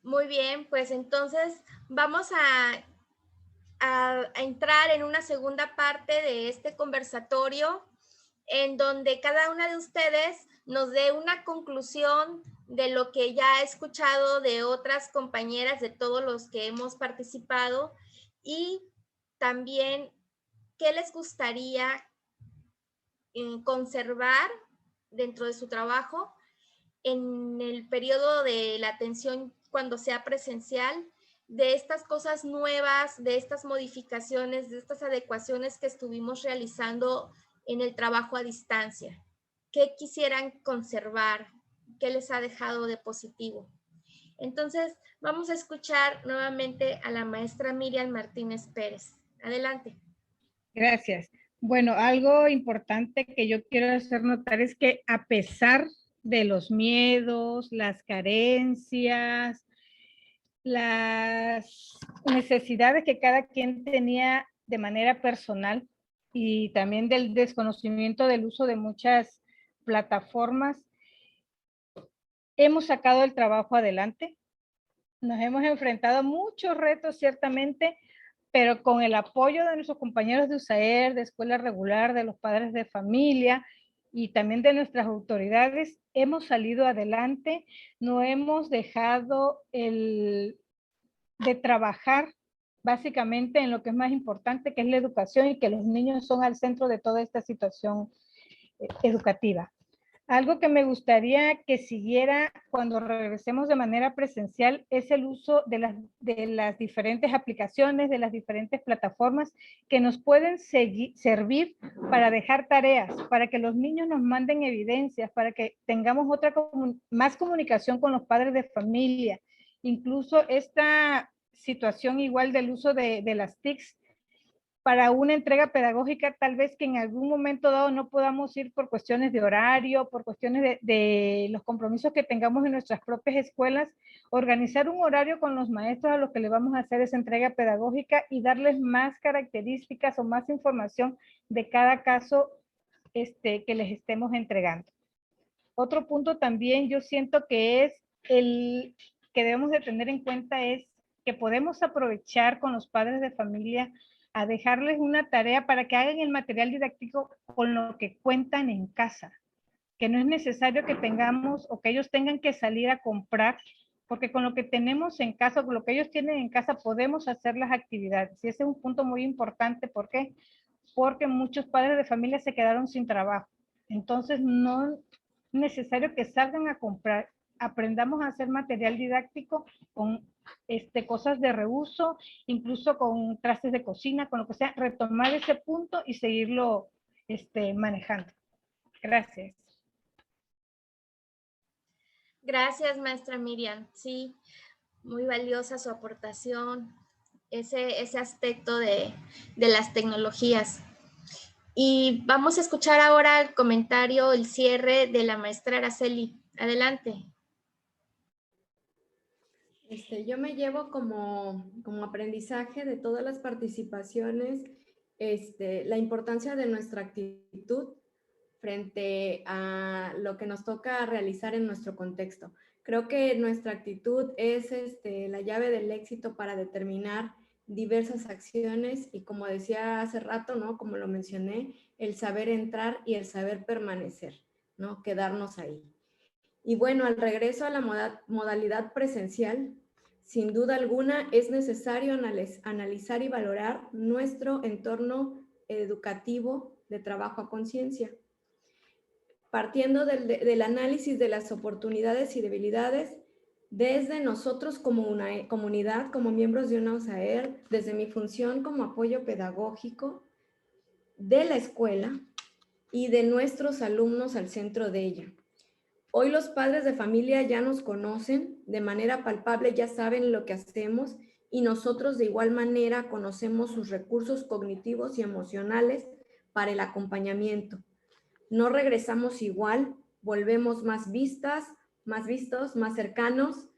Muy bien, pues entonces vamos a entrar en una segunda parte de este conversatorio en donde cada una de ustedes nos dé una conclusión de lo que ya he escuchado de otras compañeras, de todos los que hemos participado, y también qué les gustaría conservar dentro de su trabajo en el periodo de la atención cuando sea presencial, de estas cosas nuevas, de estas modificaciones, de estas adecuaciones que estuvimos realizando en el trabajo a distancia. ¿Qué quisieran conservar? ¿Qué les ha dejado de positivo? Entonces, vamos a escuchar nuevamente a la maestra Miriam Martínez Pérez. Adelante. Gracias. Bueno, algo importante que yo quiero hacer notar es que a pesar de los miedos, las carencias, las necesidades que cada quien tenía de manera personal y también del desconocimiento del uso de muchas plataformas, hemos sacado el trabajo adelante. Nos hemos enfrentado a muchos retos, ciertamente, pero con el apoyo de nuestros compañeros de USAER, de escuela regular, de los padres de familia y también de nuestras autoridades, hemos salido adelante, no hemos dejado de trabajar básicamente en lo que es más importante, que es la educación y que los niños son al centro de toda esta situación educativa. Algo que me gustaría que siguiera cuando regresemos de manera presencial es el uso de las diferentes aplicaciones, de las diferentes plataformas que nos pueden servir para dejar tareas, para que los niños nos manden evidencias, para que tengamos más comunicación con los padres de familia. Incluso esta situación igual del uso de las TICs para una entrega pedagógica, tal vez que en algún momento dado no podamos ir por cuestiones de horario, por cuestiones de los compromisos que tengamos en nuestras propias escuelas, organizar un horario con los maestros a los que le vamos a hacer esa entrega pedagógica y darles más características o más información de cada caso que les estemos entregando. Otro punto también yo siento que es el que debemos de tener en cuenta es que podemos aprovechar con los padres de familia a dejarles una tarea para que hagan el material didáctico con lo que cuentan en casa, que no es necesario que tengamos o que ellos tengan que salir a comprar, porque con lo que tenemos en casa, con lo que ellos tienen en casa, podemos hacer las actividades. Y ese es un punto muy importante. ¿Por qué? Porque muchos padres de familia se quedaron sin trabajo. Entonces, no es necesario que salgan a comprar. Aprendamos a hacer material didáctico con cosas de reuso, incluso con trastes de cocina, con lo que sea, retomar ese punto y seguirlo manejando. Gracias. Gracias, maestra Miriam. Sí, muy valiosa su aportación, ese aspecto de las tecnologías. Y vamos a escuchar ahora el comentario, el cierre de la maestra Araceli. Adelante. Yo me llevo como aprendizaje de todas las participaciones, la importancia de nuestra actitud frente a lo que nos toca realizar en nuestro contexto. Creo que nuestra actitud es la llave del éxito para determinar diversas acciones y, como decía hace rato, ¿no? Como lo mencioné, el saber entrar y el saber permanecer, ¿no? Quedarnos ahí. Y bueno, al regreso a la modalidad presencial, sin duda alguna es necesario analizar y valorar nuestro entorno educativo de trabajo a conciencia. Partiendo del análisis de las oportunidades y debilidades, desde nosotros como una comunidad, como miembros de una USAER, desde mi función como apoyo pedagógico de la escuela y de nuestros alumnos al centro de ella. Hoy los padres de familia ya nos conocen de manera palpable, ya saben lo que hacemos y nosotros de igual manera conocemos sus recursos cognitivos y emocionales para el acompañamiento. No regresamos igual, volvemos más vistos, más cercanos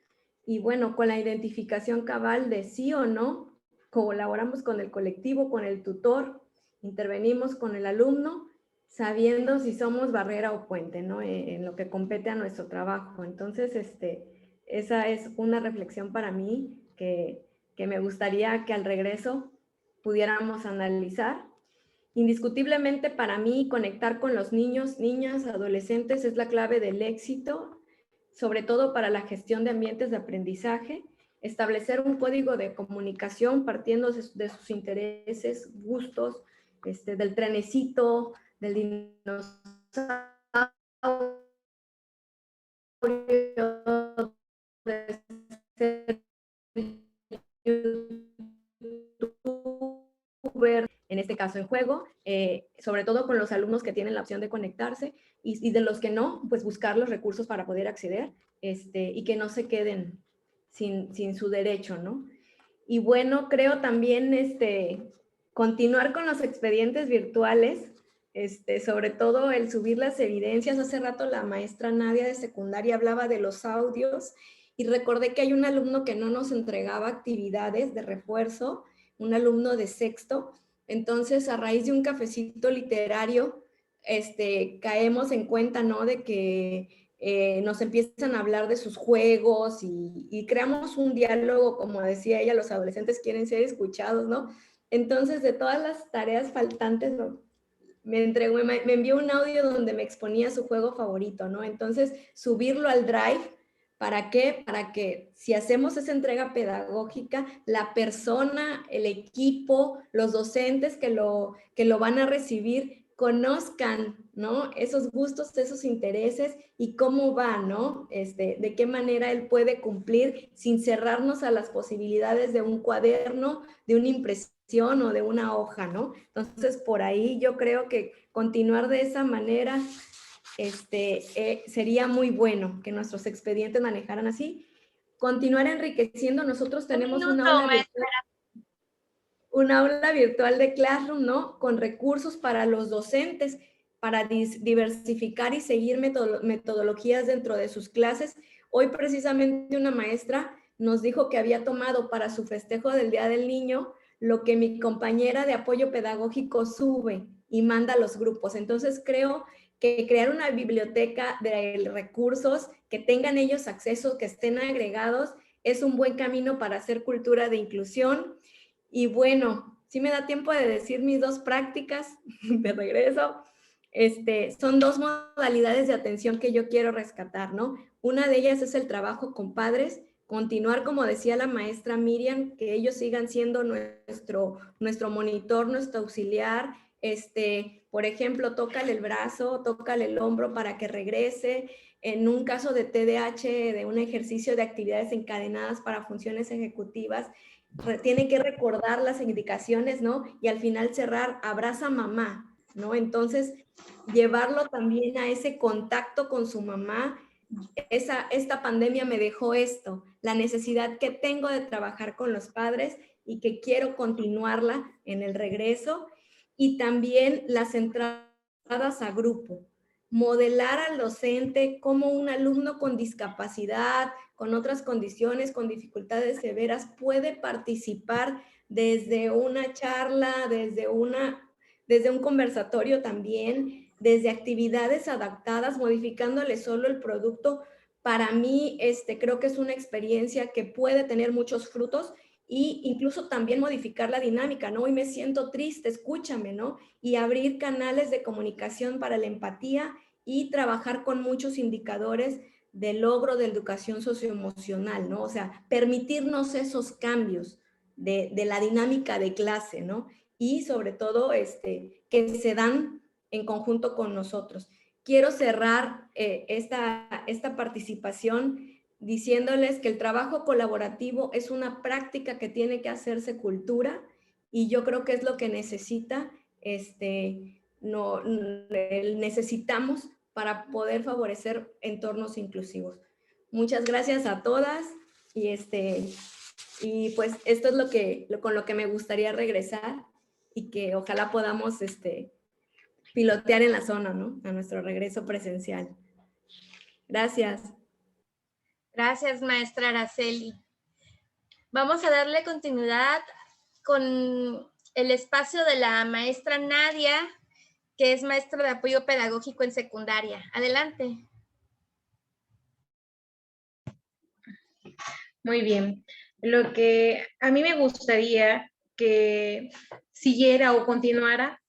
y bueno, con la identificación cabal de sí o no, colaboramos con el colectivo, con el tutor, intervenimos con el alumno, sabiendo si somos barrera o puente, ¿no? En lo que compete a nuestro trabajo. Entonces, Esa es una reflexión para mí que me gustaría que al regreso pudiéramos analizar. Indiscutiblemente para mí conectar con los niños, niñas, adolescentes es la clave del éxito, sobre todo para la gestión de ambientes de aprendizaje. Establecer un código de comunicación partiendo de sus intereses, gustos, del trenecito, del dinosaurio, de ser youtuber, en este caso en juego, sobre todo con los alumnos que tienen la opción de conectarse y de los que no, pues buscar los recursos para poder acceder y que no se queden sin su derecho, ¿no? Y bueno, creo también continuar con los expedientes virtuales, sobre todo el subir las evidencias. Hace rato la maestra Nadia de secundaria hablaba de los audios y recordé que hay un alumno que no nos entregaba actividades de refuerzo, un alumno de sexto. Entonces, a raíz de un cafecito literario, caemos en cuenta, ¿no? De que nos empiezan a hablar de sus juegos y creamos un diálogo, como decía ella, los adolescentes quieren ser escuchados, ¿no? Entonces, de todas las tareas faltantes, ¿no? me envió un audio donde me exponía su juego favorito, ¿no? Entonces, subirlo al Drive, ¿para qué? Para que si hacemos esa entrega pedagógica, la persona, el equipo, los docentes que lo van a recibir, conozcan, ¿no? Esos gustos, esos intereses y cómo va, ¿no? De qué manera él puede cumplir sin cerrarnos a las posibilidades de un cuaderno, de una impresión o de una hoja, ¿no? Entonces, por ahí yo creo que continuar de esa manera sería muy bueno que nuestros expedientes manejaran así. Continuar enriqueciendo. Nosotros tenemos una aula virtual de Classroom, ¿no? Con recursos para los docentes, para diversificar y seguir metodologías dentro de sus clases. Hoy precisamente una maestra nos dijo que había tomado para su festejo del Día del Niño lo que mi compañera de apoyo pedagógico sube y manda a los grupos. Entonces creo que crear una biblioteca de recursos, que tengan ellos acceso, que estén agregados, es un buen camino para hacer cultura de inclusión. Y bueno, sí me da tiempo de decir mis dos prácticas de regreso. Son dos modalidades de atención que yo quiero rescatar, ¿no? Una de ellas es el trabajo con padres, continuar, como decía la maestra Miriam, que ellos sigan siendo nuestro monitor, nuestro auxiliar. Por ejemplo, tócale el brazo, tócale el hombro para que regrese. En un caso de TDAH, de un ejercicio de actividades encadenadas para funciones ejecutivas, tiene que recordar las indicaciones, ¿no? Y al final cerrar, abraza a mamá, ¿no? Entonces, llevarlo también a ese contacto con su mamá. Esta pandemia me dejó esto, la necesidad que tengo de trabajar con los padres y que quiero continuarla en el regreso. Y también las entradas a grupo, modelar al docente como un alumno con discapacidad, con otras condiciones, con dificultades severas, puede participar desde una charla, desde un conversatorio también, desde actividades adaptadas, modificándole solo el producto. Para mí, creo que es una experiencia que puede tener muchos frutos e incluso también modificar la dinámica, ¿no? Hoy me siento triste, escúchame, ¿no? Y abrir canales de comunicación para la empatía y trabajar con muchos indicadores de logro de educación socioemocional, ¿no? O sea, permitirnos esos cambios de la dinámica de clase, ¿no? Y sobre todo, que se dan en conjunto con nosotros. Quiero cerrar esta participación diciéndoles que el trabajo colaborativo es una práctica que tiene que hacerse cultura y yo creo que es lo que necesitamos para poder favorecer entornos inclusivos. Muchas gracias a todas y pues esto es con lo que me gustaría regresar y que ojalá podamos pilotear en la zona, ¿no? A nuestro regreso presencial. Gracias. Gracias, maestra Araceli. Vamos a darle continuidad con el espacio de la maestra Nadia, que es maestra de apoyo pedagógico en secundaria. Adelante. Muy bien. Lo que a mí me gustaría que siguiera o continuara,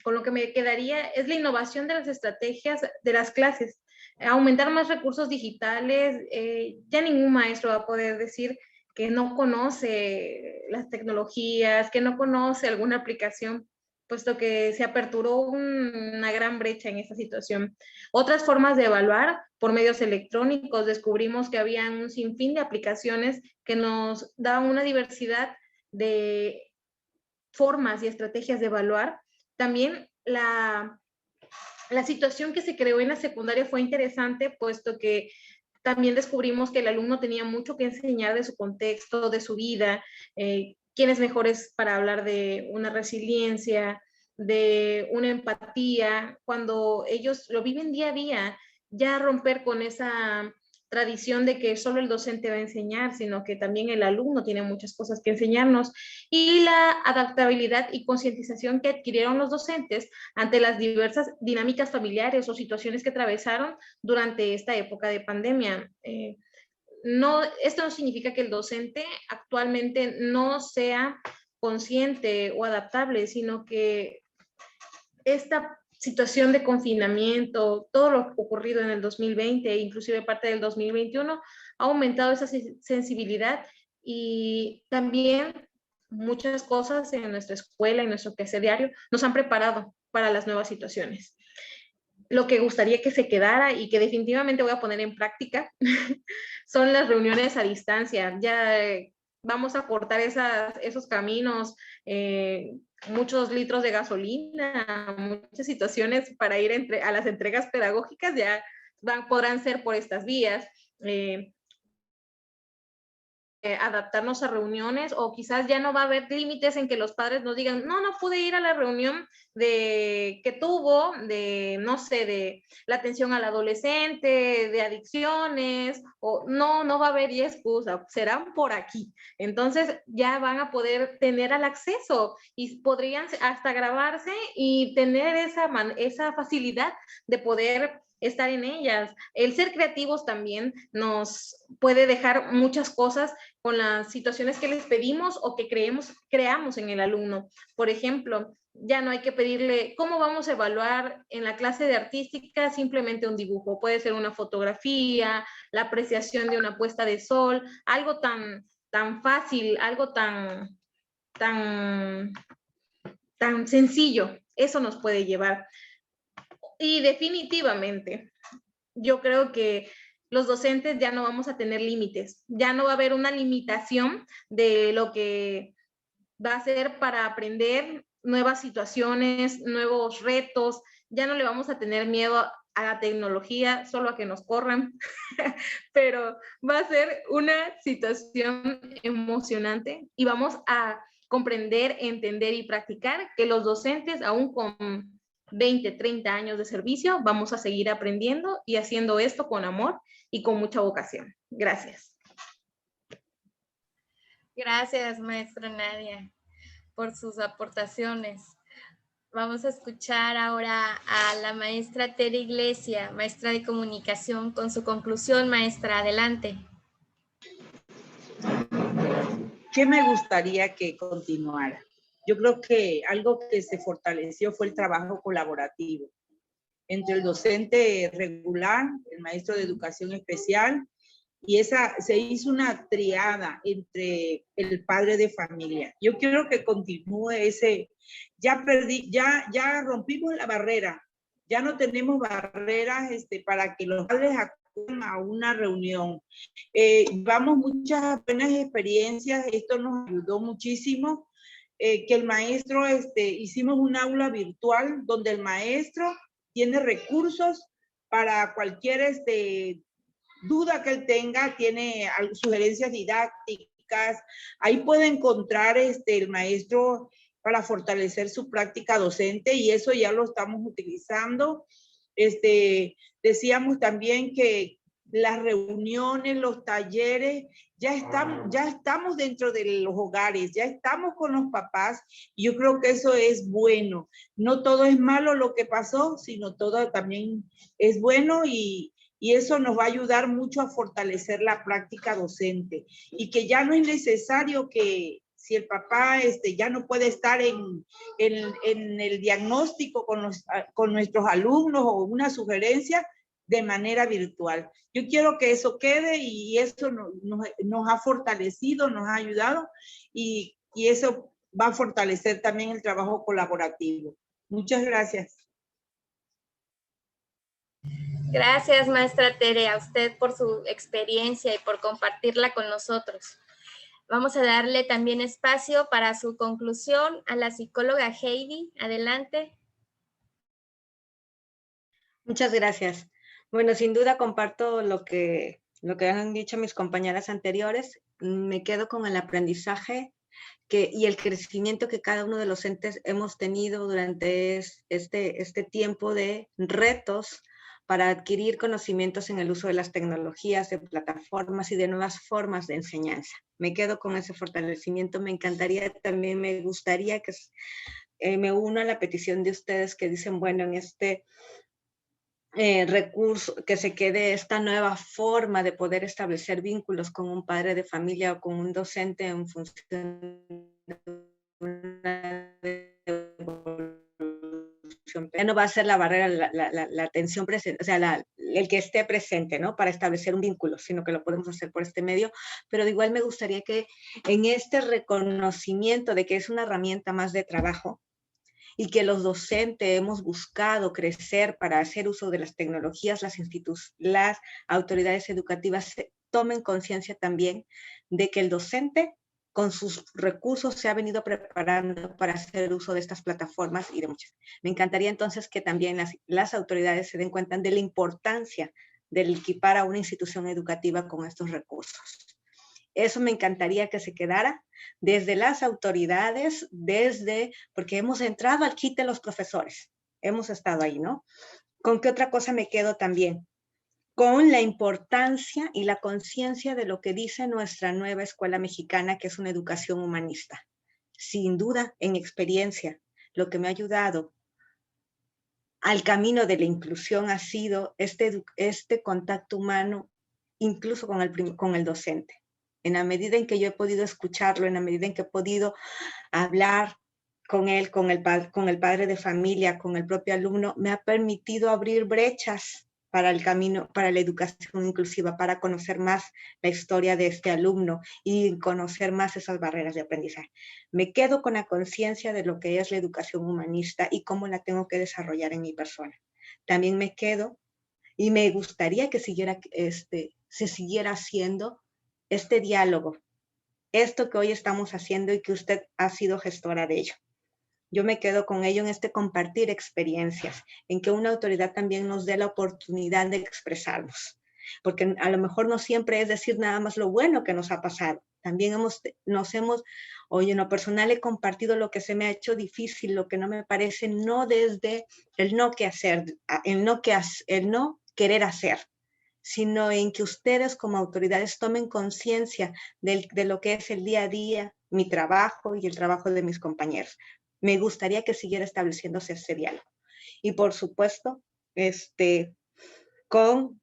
con lo que me quedaría, es la innovación de las estrategias de las clases. Aumentar más recursos digitales. Ya ningún maestro va a poder decir que no conoce las tecnologías, que no conoce alguna aplicación, puesto que se aperturó una gran brecha en esta situación. Otras formas de evaluar por medios electrónicos, descubrimos que había un sinfín de aplicaciones que nos daban una diversidad de formas y estrategias de evaluar. También la situación que se creó en la secundaria fue interesante, puesto que también descubrimos que el alumno tenía mucho que enseñar de su contexto, de su vida, quién es mejor para hablar de una resiliencia, de una empatía, cuando ellos lo viven día a día, ya romper con esa tradición de que solo el docente va a enseñar, sino que también el alumno tiene muchas cosas que enseñarnos, y la adaptabilidad y concientización que adquirieron los docentes ante las diversas dinámicas familiares o situaciones que atravesaron durante esta época de pandemia. Esto no significa que el docente actualmente no sea consciente o adaptable, sino que esta situación de confinamiento, todo lo ocurrido en el 2020 e inclusive parte del 2021, ha aumentado esa sensibilidad, y también muchas cosas en nuestra escuela, en nuestro quehacer diario, nos han preparado para las nuevas situaciones. Lo que gustaría que se quedara y que definitivamente voy a poner en práctica son las reuniones a distancia. Ya vamos a cortar esos caminos, muchos litros de gasolina, muchas situaciones para ir a las entregas pedagógicas ya podrán ser por estas vías. Adaptarnos a reuniones, o quizás ya no va a haber límites en que los padres nos digan, no pude ir a la reunión que tuvo, no sé, de la atención al adolescente, de adicciones, o no va a haber excusa, serán por aquí. Entonces ya van a poder tener al acceso y podrían hasta grabarse y tener esa facilidad de poder estar en ellas. El ser creativos también nos puede dejar muchas cosas con las situaciones que les pedimos o que creamos en el alumno. Por ejemplo, ya no hay que pedirle cómo vamos a evaluar en la clase de artística simplemente un dibujo. Puede ser una fotografía, la apreciación de una puesta de sol, algo tan fácil, algo tan sencillo. Eso nos puede llevar. Y definitivamente, yo creo que los docentes ya no vamos a tener límites, ya no va a haber una limitación de lo que va a ser para aprender nuevas situaciones, nuevos retos. Ya no le vamos a tener miedo a la tecnología, solo a que nos corran, pero va a ser una situación emocionante y vamos a comprender, entender y practicar que los docentes, aún con 20, 30 años de servicio, vamos a seguir aprendiendo y haciendo esto con amor y con mucha vocación. Gracias. Gracias, maestra Nadia, por sus aportaciones. Vamos a escuchar ahora a la maestra Tere Iglesia, maestra de comunicación, con su conclusión. Maestra, adelante. ¿Qué me gustaría que continuara? Yo creo que algo que se fortaleció fue el trabajo colaborativo entre el docente regular, el maestro de educación especial, y se hizo una triada entre el padre de familia. Yo quiero que continúe ya rompimos la barrera, ya no tenemos barreras para que los padres acudan a una reunión. Llevamos muchas buenas experiencias, esto nos ayudó muchísimo. Que el maestro, hicimos un aula virtual donde el maestro tiene recursos para cualquier duda que él tenga, tiene sugerencias didácticas, ahí puede encontrar el maestro para fortalecer su práctica docente, y eso ya lo estamos utilizando. Decíamos también que las reuniones, los talleres, ya estamos dentro de los hogares, ya estamos con los papás, y yo creo que eso es bueno. No todo es malo lo que pasó, sino todo también es bueno, y y eso nos va a ayudar mucho a fortalecer la práctica docente y que ya no es necesario que si el papá ya no puede estar en el diagnóstico con nuestros alumnos o una sugerencia de manera virtual. Yo quiero que eso quede y eso nos ha fortalecido, nos ha ayudado y eso va a fortalecer también el trabajo colaborativo. Muchas gracias. Gracias, maestra Tere, a usted por su experiencia y por compartirla con nosotros. Vamos a darle también espacio para su conclusión a la psicóloga Heidi. Adelante. Muchas gracias. Bueno, sin duda comparto lo que han dicho mis compañeras anteriores. Me quedo con el aprendizaje y el crecimiento que cada uno de los entes hemos tenido durante este tiempo de retos para adquirir conocimientos en el uso de las tecnologías, de plataformas y de nuevas formas de enseñanza. Me quedo con ese fortalecimiento. Me gustaría que me uno a la petición de ustedes que dicen, bueno, en este recurso, que se quede esta nueva forma de poder establecer vínculos con un padre de familia o con un docente en función de una evolución. Ya no va a ser la barrera la atención presente, o sea, el que esté presente, ¿no? Para establecer un vínculo, sino que lo podemos hacer por este medio, pero de igual me gustaría que en este reconocimiento de que es una herramienta más de trabajo, y que los docentes hemos buscado crecer para hacer uso de las tecnologías, las autoridades educativas tomen conciencia también de que el docente con sus recursos se ha venido preparando para hacer uso de estas plataformas y de muchas. Me encantaría entonces que también las autoridades se den cuenta de la importancia del equipar a una institución educativa con estos recursos. Eso me encantaría que se quedara desde las autoridades, porque hemos entrado al kit de los profesores. Hemos estado ahí, ¿no? ¿Con qué otra cosa me quedo también? Con la importancia y la conciencia de lo que dice nuestra nueva escuela mexicana, que es una educación humanista. Sin duda, en experiencia, lo que me ha ayudado al camino de la inclusión ha sido este contacto humano, incluso con el docente. En la medida en que yo he podido escucharlo, en la medida en que he podido hablar con él, con el padre de familia, con el propio alumno, me ha permitido abrir brechas para el camino, para la educación inclusiva, para conocer más la historia de este alumno y conocer más esas barreras de aprendizaje. Me quedo con la conciencia de lo que es la educación humanista y cómo la tengo que desarrollar en mi persona. También me quedo y me gustaría que se siguiera haciendo este diálogo, esto que hoy estamos haciendo y que usted ha sido gestora de ello. Yo me quedo con ello en este compartir experiencias, en que una autoridad también nos dé la oportunidad de expresarnos, porque a lo mejor no siempre es decir nada más lo bueno que nos ha pasado. También oye, en lo personal he compartido lo que se me ha hecho difícil, lo que no me parece, no desde el no querer hacer, sino en que ustedes como autoridades tomen conciencia de lo que es el día a día, mi trabajo y el trabajo de mis compañeros. Me gustaría que siguiera estableciéndose ese diálogo. Y por supuesto, con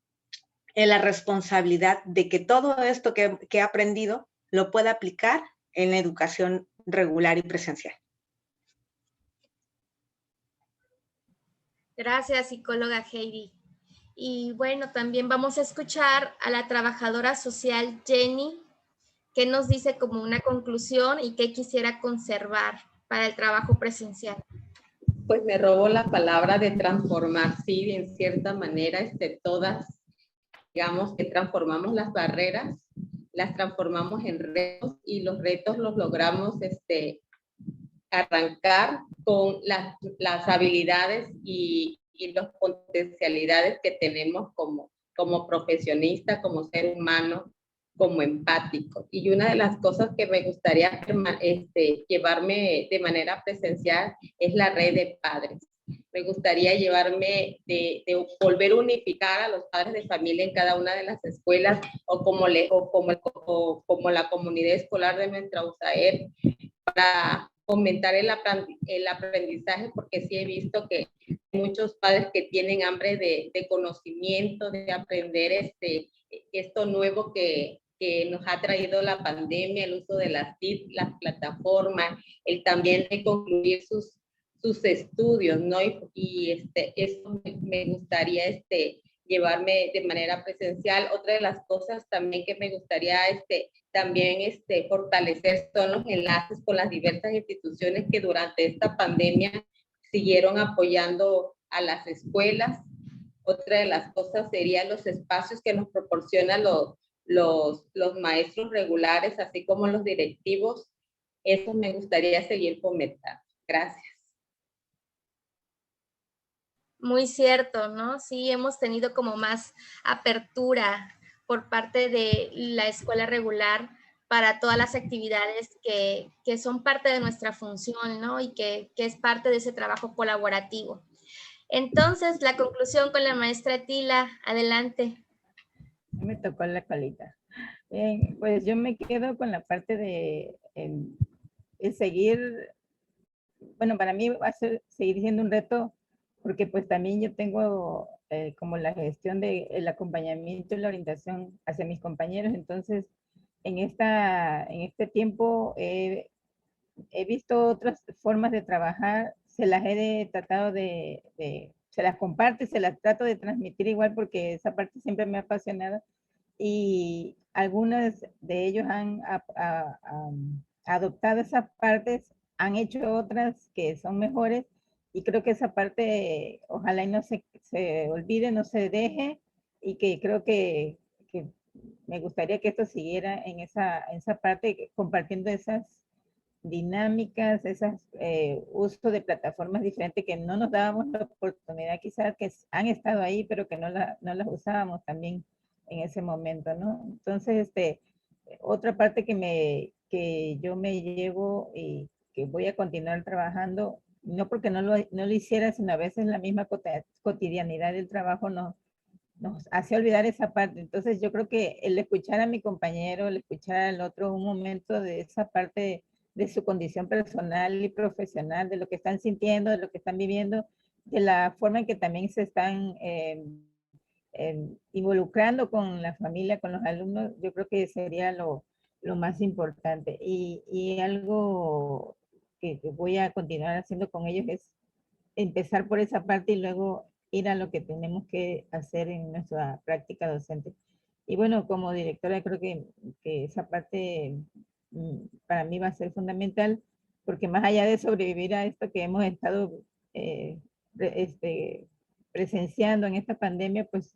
la responsabilidad de que todo esto que he aprendido lo pueda aplicar en la educación regular y presencial. Gracias, psicóloga Heidi. Y bueno, también vamos a escuchar a la trabajadora social Jenny, que nos dice como una conclusión y qué quisiera conservar para el trabajo presencial. Pues me robó la palabra de transformar, sí, en cierta manera, todas, digamos que transformamos las barreras, las transformamos en retos y los retos los logramos arrancar con las habilidades y las potencialidades que tenemos como profesionista, como ser humano, como empático. Y una de las cosas que me gustaría llevarme de manera presencial es la red de padres. Me gustaría llevarme de volver a unificar a los padres de familia en cada una de las escuelas o como la comunidad escolar de nuestra USAER para fomentar el aprendizaje, porque sí he visto que muchos padres que tienen hambre de conocimiento, de aprender esto nuevo que nos ha traído la pandemia, el uso de las TIC, las plataformas, el también de concluir sus estudios, ¿no? Y eso me gustaría llevarme de manera presencial. Otra de las cosas también que me gustaría también fortalecer son los enlaces con las diversas instituciones que durante esta pandemia siguieron apoyando a las escuelas. Otra de las cosas serían los espacios que nos proporcionan los maestros regulares, así como los directivos. Eso me gustaría seguir fomentando. Gracias. Muy cierto, ¿no? Sí, hemos tenido como más apertura por parte de la escuela regular para todas las actividades que son parte de nuestra función, ¿no? Y que es parte de ese trabajo colaborativo. Entonces, la conclusión con la maestra Tila, adelante. Me tocó la colita. Bien, pues yo me quedo con la parte de seguir, bueno, para mí va a seguir siendo un reto, porque pues también yo tengo como la gestión del acompañamiento y la orientación hacia mis compañeros. Entonces, en este tiempo he visto otras formas de trabajar, se las he tratado se las comparto y se las trato de transmitir igual, porque esa parte siempre me ha apasionado, y algunos de ellos han adoptado esas partes, han hecho otras que son mejores, y creo que esa parte ojalá y no se olvide, no se deje, y que creo que me gustaría que esto siguiera en esa parte, compartiendo esas dinámicas, uso de plataformas diferentes que no nos dábamos la oportunidad, quizás que han estado ahí, pero que no las usábamos también en ese momento, ¿no? Entonces, otra parte que yo me llevo y que voy a continuar trabajando, no porque no lo hiciera, sino a veces la misma cotidianidad del trabajo nos hace olvidar esa parte. Entonces, yo creo que el escuchar a mi compañero, el escuchar al otro un momento de esa parte de su condición personal y profesional, de lo que están sintiendo, de lo que están viviendo, de la forma en que también se están involucrando con la familia, con los alumnos, yo creo que sería lo más importante. Y algo que voy a continuar haciendo con ellos es empezar por esa parte y luego ir a lo que tenemos que hacer en nuestra práctica docente. Y bueno, como directora creo que esa parte para mí va a ser fundamental, porque más allá de sobrevivir a esto que hemos estado presenciando en esta pandemia, pues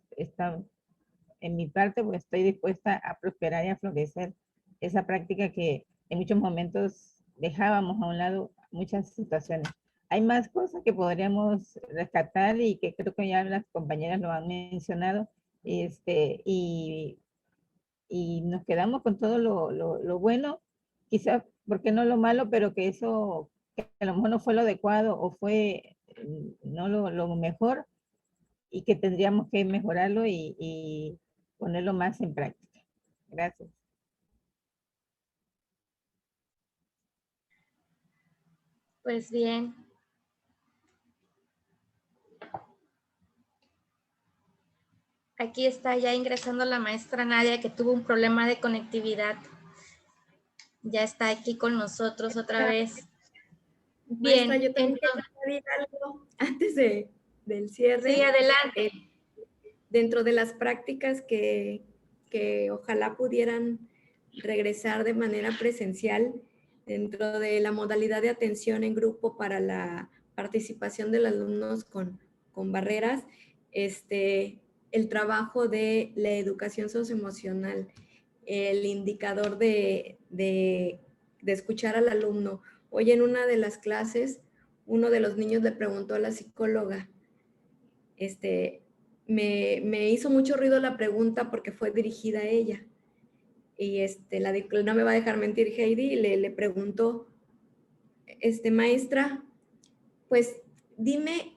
en mi parte pues estoy dispuesta a prosperar y a florecer esa práctica que en muchos momentos dejábamos a un lado muchas situaciones. Hay más cosas que podríamos rescatar y que creo que ya las compañeras lo han mencionado, y nos quedamos con todo lo bueno, quizás, porque no lo malo, pero que eso, que a lo mejor no fue lo adecuado o fue no lo mejor, y que tendríamos que mejorarlo y ponerlo más en práctica. Gracias. Pues bien. Aquí está ya ingresando la maestra Nadia, que tuvo un problema de conectividad. Ya está aquí con nosotros otra vez. Bien. Maestra, yo también quería decir algo antes del cierre. Sí, adelante. Dentro de las prácticas que ojalá pudieran regresar de manera presencial, dentro de la modalidad de atención en grupo para la participación de los alumnos con barreras, el trabajo de la educación socioemocional, el indicador de escuchar al alumno. Hoy en una de las clases, uno de los niños le preguntó a la psicóloga, me hizo mucho ruido la pregunta porque fue dirigida a ella. Y no me va a dejar mentir Heidi, le preguntó, maestra, pues dime,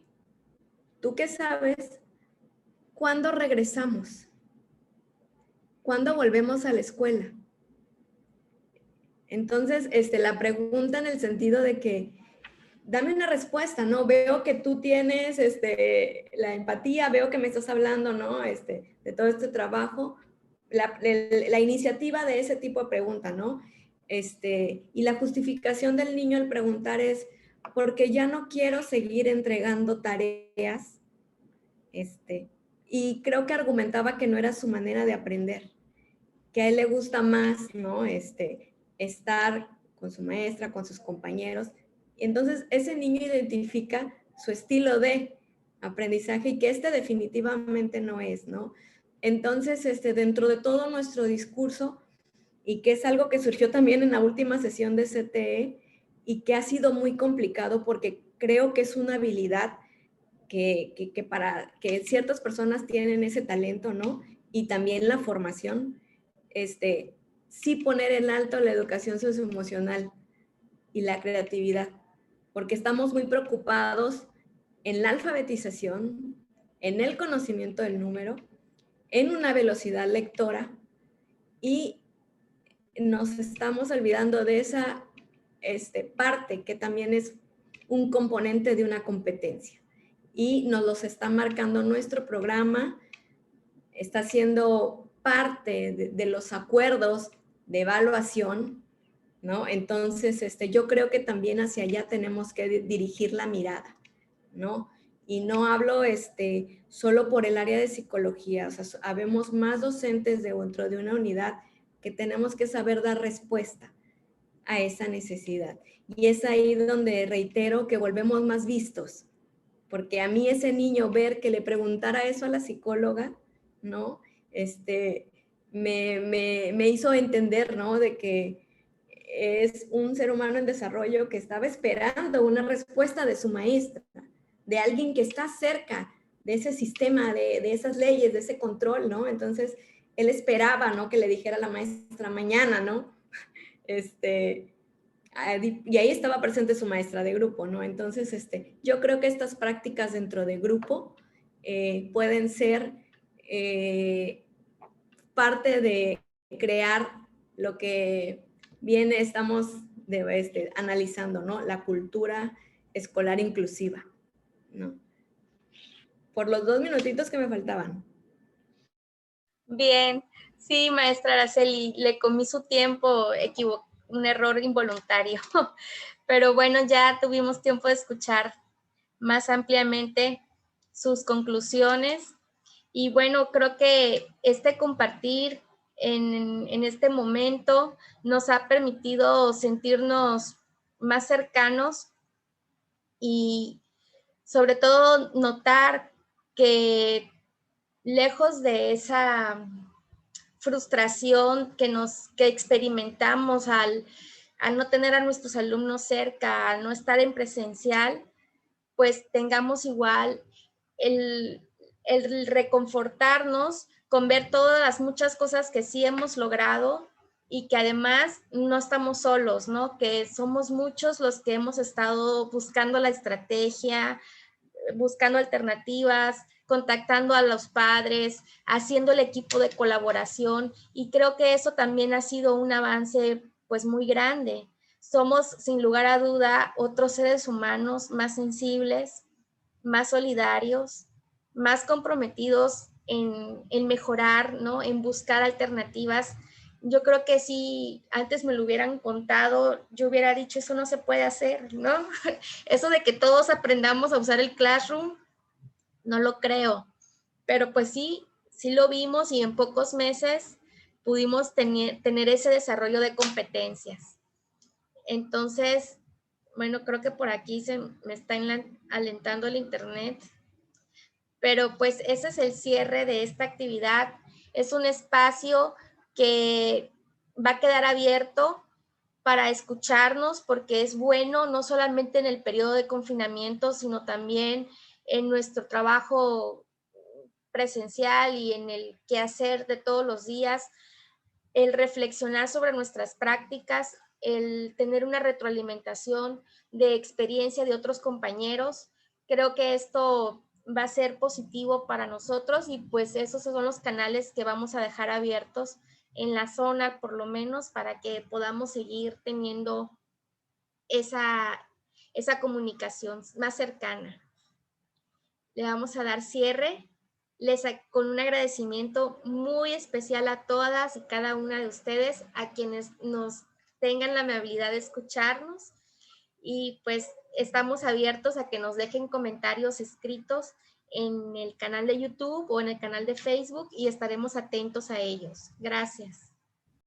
¿tú qué sabes? ¿Cuándo regresamos? ¿Cuándo volvemos a la escuela? Entonces, la pregunta en el sentido de que dame una respuesta, ¿no? Veo que tú tienes la empatía, veo que me estás hablando, ¿no? De todo este trabajo, la iniciativa de ese tipo de pregunta, ¿no? Y la justificación del niño al preguntar es, porque ya no quiero seguir entregando tareas, y creo que argumentaba que no era su manera de aprender, que a él le gusta más, ¿no? Estar con su maestra, con sus compañeros. Y entonces ese niño identifica su estilo de aprendizaje y que definitivamente no es, ¿no? Entonces, dentro de todo nuestro discurso, y que es algo que surgió también en la última sesión de CTE y que ha sido muy complicado porque creo que es una habilidad que ciertas personas tienen ese talento, ¿no? Y también la formación, sí poner en alto la educación socioemocional y la creatividad, porque estamos muy preocupados en la alfabetización, en el conocimiento del número, en una velocidad lectora, y nos estamos olvidando de esa parte que también es un componente de una competencia. Y nos los está marcando nuestro programa, está siendo parte de los acuerdos de evaluación, ¿no? Entonces, yo creo que también hacia allá tenemos que dirigir la mirada, ¿no? Y no hablo solo por el área de psicología, o sea, habemos más docentes dentro de una unidad que tenemos que saber dar respuesta a esa necesidad. Y es ahí donde reitero que volvemos más vistos, porque a mí ese niño ver que le preguntara eso a la psicóloga, ¿no? Me hizo entender, ¿no? De que es un ser humano en desarrollo que estaba esperando una respuesta de su maestra, de alguien que está cerca de ese sistema, de esas leyes, de ese control, ¿no? Entonces, él esperaba, ¿no? Que le dijera a la maestra mañana, ¿no? Y ahí estaba presente su maestra de grupo, ¿no? Entonces, yo creo que estas prácticas dentro de grupo pueden ser parte de crear lo que bien estamos analizando, ¿no? La cultura escolar inclusiva, ¿no? Por los 2 minutitos que me faltaban. Bien, sí, maestra Araceli, le comí su tiempo, un error involuntario, pero bueno, ya tuvimos tiempo de escuchar más ampliamente sus conclusiones y bueno, creo que compartir en este momento nos ha permitido sentirnos más cercanos y sobre todo notar que lejos de esa frustración que experimentamos al no tener a nuestros alumnos cerca, al no estar en presencial, pues tengamos igual el reconfortarnos con ver todas las muchas cosas que sí hemos logrado y que además no estamos solos, ¿no? Que somos muchos los que hemos estado buscando la estrategia, buscando alternativas, contactando a los padres, haciendo el equipo de colaboración y creo que eso también ha sido un avance pues muy grande. Somos sin lugar a duda otros seres humanos más sensibles, más solidarios, más comprometidos en mejorar, ¿no? En buscar alternativas. Yo creo que si antes me lo hubieran contado, yo hubiera dicho, eso no se puede hacer, ¿no? Eso de que todos aprendamos a usar el Classroom, no lo creo. Pero pues sí, sí lo vimos y en pocos meses pudimos tener ese desarrollo de competencias. Entonces, bueno, creo que por aquí se me está alentando el internet. Pero pues ese es el cierre de esta actividad. Es un espacio que va a quedar abierto para escucharnos porque es bueno no solamente en el periodo de confinamiento, sino también en nuestro trabajo presencial y en el quehacer de todos los días, el reflexionar sobre nuestras prácticas, el tener una retroalimentación de experiencia de otros compañeros. Creo que esto va a ser positivo para nosotros y pues esos son los canales que vamos a dejar abiertos en la zona, por lo menos, para que podamos seguir teniendo esa comunicación más cercana. Le vamos a dar cierre con un agradecimiento muy especial a todas y cada una de ustedes, a quienes nos tengan la amabilidad de escucharnos, y pues estamos abiertos a que nos dejen comentarios escritos en el canal de YouTube o en el canal de Facebook y estaremos atentos a ellos. Gracias.